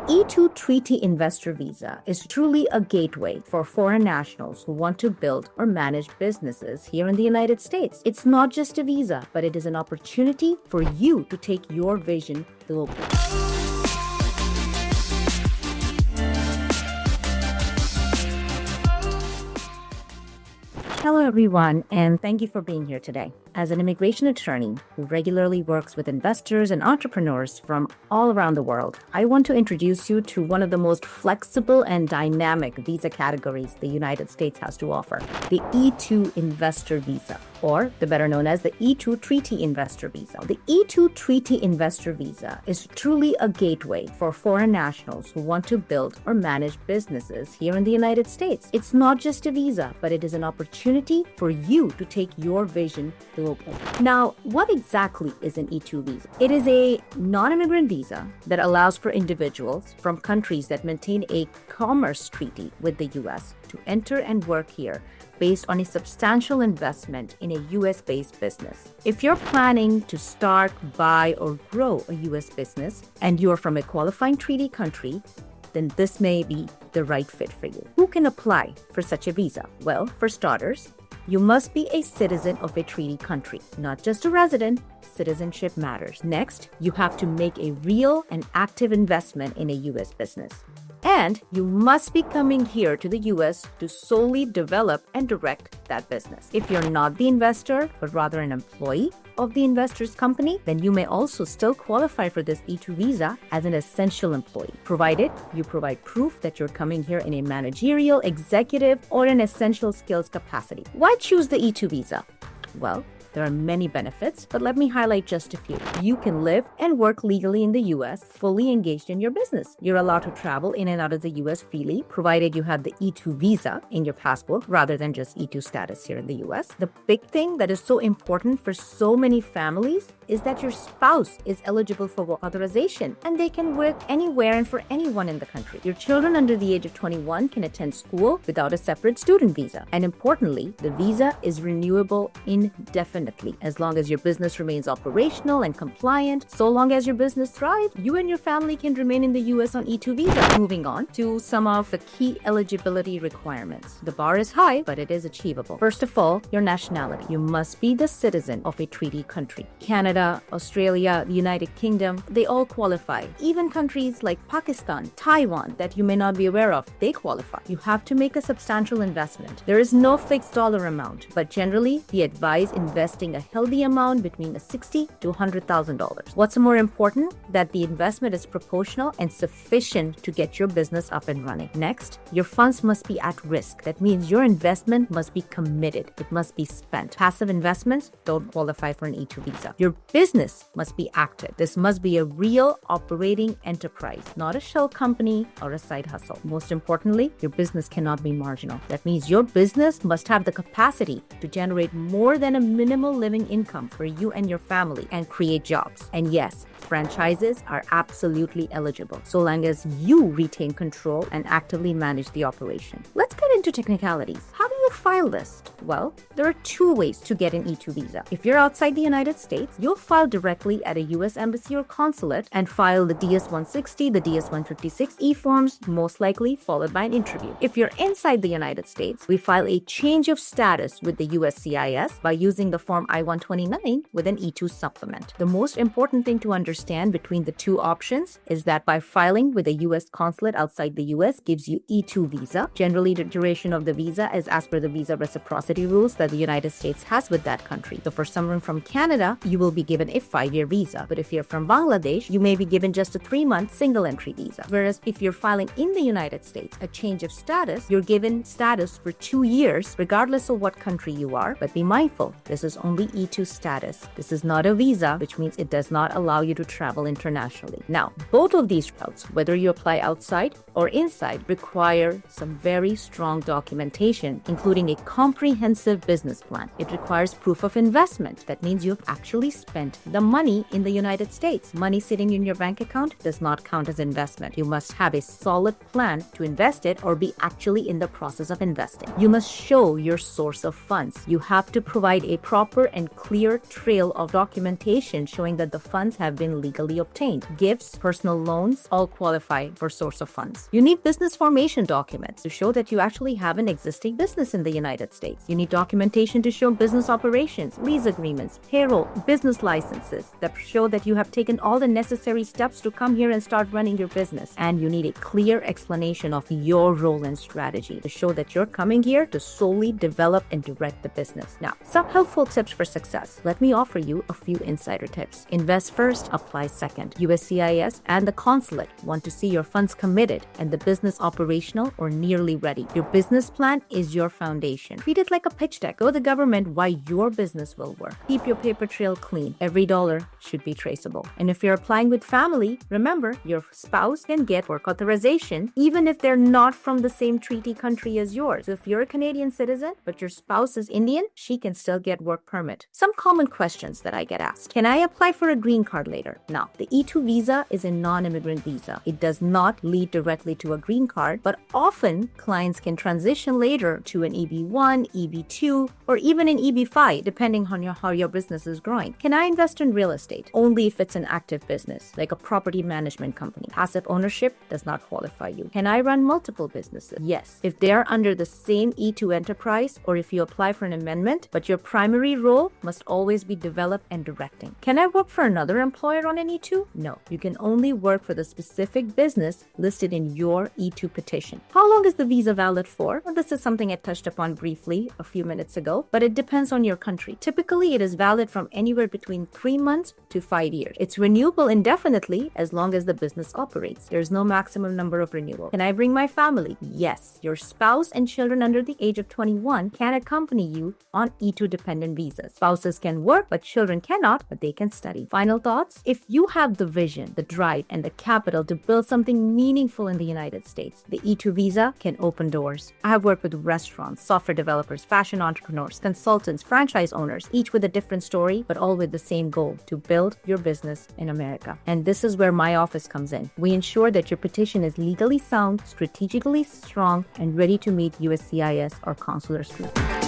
E2 Treaty Investor Visa is truly a gateway for foreign nationals who want to build or manage businesses here in the United States. It's not just a visa, but it is an opportunity for you to take your vision global. Hello, everyone, and thank you for being here today. As an immigration attorney who regularly works with investors and entrepreneurs from all around the world, I want to introduce you to one of the most flexible and dynamic visa categories the United States has to offer, the E2 Investor Visa, or the better known as the E2 Treaty Investor Visa. The E2 Treaty Investor Visa is truly a gateway for foreign nationals who want to build or manage businesses here in the United States. It's not just a visa, but it is an opportunity for you to take your vision global. Now, what exactly is an E2 visa? It is a non-immigrant visa that allows for individuals from countries that maintain a commerce treaty with the U.S. to enter and work here based on a substantial investment in a U.S.-based business. If you're planning to start, buy, or grow a U.S. business and you're from a qualifying treaty country, then this may be the right fit for you. Who can apply for such a visa? Well, for starters, you must be a citizen of a treaty country, not just a resident. Citizenship matters. Next, you have to make a real and active investment in a U.S. business. And you must be coming here to the U.S. to solely develop and direct that business. If you're not the investor, but rather an employee of the investor's company, then you may also still qualify for this E2 visa as an essential employee, provided you provide proof that you're coming here in a managerial, executive, or an essential skills capacity. Why choose the E2 visa? Well, there are many benefits, but let me highlight just a few. You can live and work legally in the U.S., fully engaged in your business. You're allowed to travel in and out of the U.S. freely, provided you have the E2 visa in your passport rather than just E2 status here in the U.S. The big thing that is so important for so many families is that your spouse is eligible for work authorization and they can work anywhere and for anyone in the country. Your children under the age of 21 can attend school without a separate student visa. And importantly, the visa is renewable indefinitely. As long as your business remains operational and compliant, so long as your business thrives, you and your family can remain in the U.S. on E2 visa. Moving on to some of the key eligibility requirements. The bar is high, but it is achievable. First of all, your nationality. You must be the citizen of a treaty country. Canada, Australia, the United Kingdom, they all qualify. Even countries like Pakistan, Taiwan, that you may not be aware of, they qualify. You have to make a substantial investment. There is no fixed dollar amount, but generally, we advise investing a healthy amount between $60,000 to $100,000. What's more important? That the investment is proportional and sufficient to get your business up and running. Next, your funds must be at risk. That means your investment must be committed. It must be spent. Passive investments don't qualify for an E2 visa. Your business must be active. This must be a real operating enterprise, not a shell company or a side hustle. Most importantly, your business cannot be marginal. That means your business must have the capacity to generate more than a minimal living income for you and your family and create jobs. And yes, franchises are absolutely eligible, so long as you retain control and actively manage the operation. Let's get into technicalities. How do you file this? Well, there are two ways to get an E2 visa. If you're outside the United States, you'll file directly at a U.S. embassy or consulate and file the DS-160, the DS-156E forms, most likely followed by an interview. If you're inside the United States, we file a change of status with the USCIS by using the form I-129 with an E2 supplement. The most important thing to understand between the two options is that by filing with a U.S. consulate outside the U.S. gives you E2 visa. Generally, the duration of the visa is as per the visa reciprocity rules that the United States has with that country. So for someone from Canada, you will be given a 5-year visa. But if you're from Bangladesh, you may be given just a 3-month single entry visa. Whereas if you're filing in the United States, a change of status, you're given status for 2 years, regardless of what country you are. But be mindful, this is only E2 status. This is not a visa, which means it does not allow you to travel internationally. Now, both of these routes, whether you apply outside or inside, require some very strong documentation, including including a comprehensive business plan. It requires proof of investment. That means you've actually spent the money in the United States. Money sitting in your bank account does not count as investment. You must have a solid plan to invest it or be actually in the process of investing. You must show your source of funds. You have to provide a proper and clear trail of documentation showing that the funds have been legally obtained. Gifts, personal loans, all qualify for source of funds. You need business formation documents to show that you actually have an existing business in the United States. You need documentation to show business operations, lease agreements, payroll, business licenses that show that you have taken all the necessary steps to come here and start running your business. And you need a clear explanation of your role and strategy to show that you're coming here to solely develop and direct the business. Now, some helpful tips for success. Let me offer you a few insider tips. Invest first, apply second. USCIS and the consulate want to see your funds committed and the business operational or nearly ready. Your business plan is your foundation. Treat it like a pitch deck. Show the government why your business will work. Keep your paper trail clean. Every dollar should be traceable. And if you're applying with family, remember your spouse can get work authorization even if they're not from the same treaty country as yours. So if you're a Canadian citizen but your spouse is Indian, she can still get work permit. Some common questions that I get asked. Can I apply for a green card later? Now, the E2 visa is a non-immigrant visa. It does not lead directly to a green card, but often clients can transition later to an EB1, EB2, or even an EB5, depending on how your business is growing. Can I invest in real estate? Only if it's an active business, like a property management company. Passive ownership does not qualify you. Can I run multiple businesses? Yes, if they are under the same E2 enterprise, or if you apply for an amendment, but your primary role must always be developed and directing. Can I work for another employer on an E2? No, you can only work for the specific business listed in your E2 petition. How long is the visa valid for? Well, this is something I touched upon briefly a few minutes ago, but it depends on your country. Typically, it is valid from anywhere between 3 months to 5 years. It's renewable indefinitely as long as the business operates. There's no maximum number of renewals. Can I bring my family? Yes. Your spouse and children under the age of 21 can accompany you on E2 dependent visas. Spouses can work, but children cannot, but they can study. Final thoughts? If you have the vision, the drive, and the capital to build something meaningful in the United States, the E2 visa can open doors. I have worked with restaurants, software developers, fashion entrepreneurs, consultants, franchise owners, each with a different story, but all with the same goal, to build your business in America. And this is where my office comes in. We ensure that your petition is legally sound, strategically strong, and ready to meet USCIS or consular scrutiny.